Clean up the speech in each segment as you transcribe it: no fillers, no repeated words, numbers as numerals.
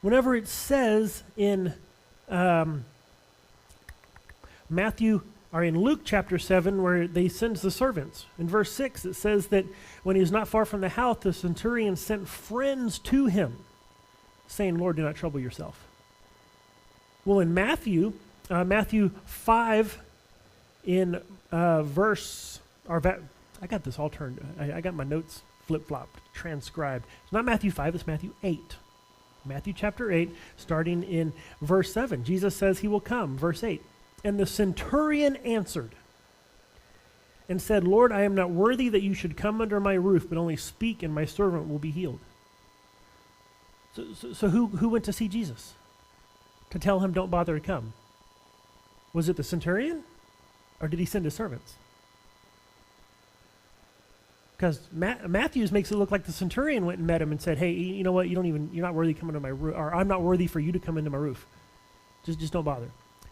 whenever it says in in Luke chapter 7, where they sends the servants. In verse 6, it says that when he was not far from the house, the centurion sent friends to him, saying, Lord, do not trouble yourself. Well, in Matthew 5, in I got this all turned, I got my notes flip-flopped, transcribed. It's not Matthew 5, it's Matthew 8. Matthew chapter 8, starting in verse 7. Jesus says he will come, verse 8. And the centurion answered and said, Lord, I am not worthy that you should come under my roof, but only speak and my servant will be healed. So who went to see Jesus to tell him don't bother to come? Was it the centurion, or did he send his servants? Because Matthews makes it look like the centurion went and met him and said, hey, you know what, you're not worthy to come into my roof, or I'm not worthy for you to come into my roof. Just don't bother.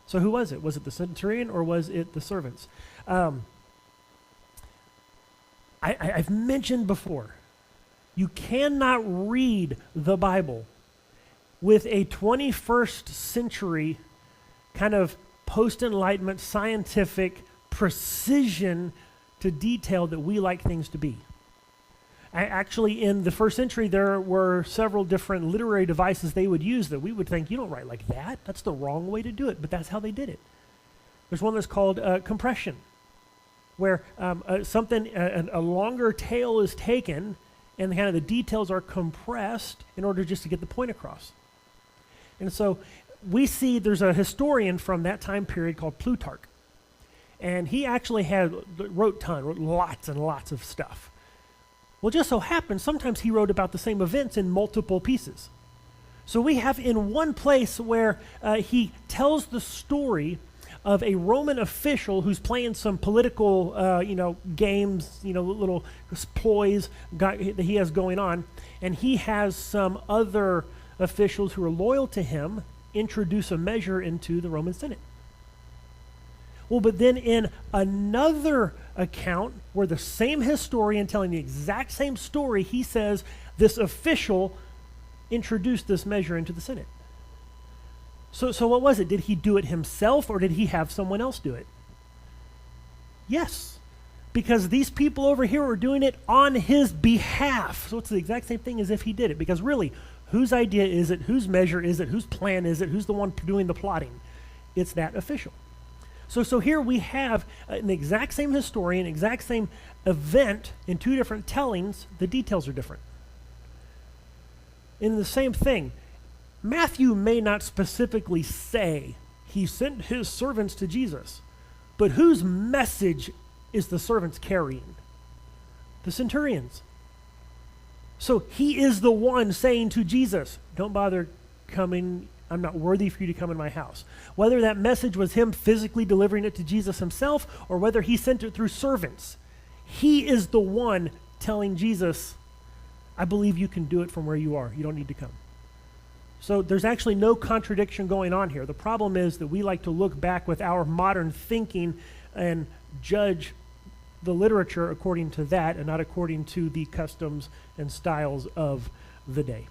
So who was it? Was it the centurion or was it the servants? I've mentioned before, you cannot read the Bible with a 21st century kind of post-Enlightenment scientific precision to detail that we like things to be. Actually, in the first century, there were several different literary devices they would use that we would think, you don't write like that. That's the wrong way to do it, but that's how they did it. There's one that's called compression, where a longer tale is taken and kind of the details are compressed in order just to get the point across. And so we see there's a historian from that time period called Plutarch, and he actually wrote lots and lots of stuff. Well, just so happens, sometimes he wrote about the same events in multiple pieces. So we have in one place where he tells the story of a Roman official who's playing some political, games, little ploys that he has going on, and he has some other officials who are loyal to him introduce a measure into the Roman Senate. Well, but then in another account where the same historian telling the exact same story, he says this official introduced this measure into the Senate. So what was it? Did he do it himself or did he have someone else do it? Yes, because these people over here were doing it on his behalf. So it's the exact same thing as if he did it, because really, whose idea is it? Whose measure is it? Whose plan is it? Who's the one doing the plotting? It's that official. So here we have an exact same historian, exact same event in two different tellings. The details are different. In the same thing, Matthew may not specifically say he sent his servants to Jesus, but whose message is the servants carrying? The centurions. So he is the one saying to Jesus, don't bother coming, I'm not worthy for you to come in my house. Whether that message was him physically delivering it to Jesus himself or whether he sent it through servants, he is the one telling Jesus, I believe you can do it from where you are. You don't need to come. So there's actually no contradiction going on here. The problem is that we like to look back with our modern thinking and judge the literature according to that and not according to the customs and styles of the day.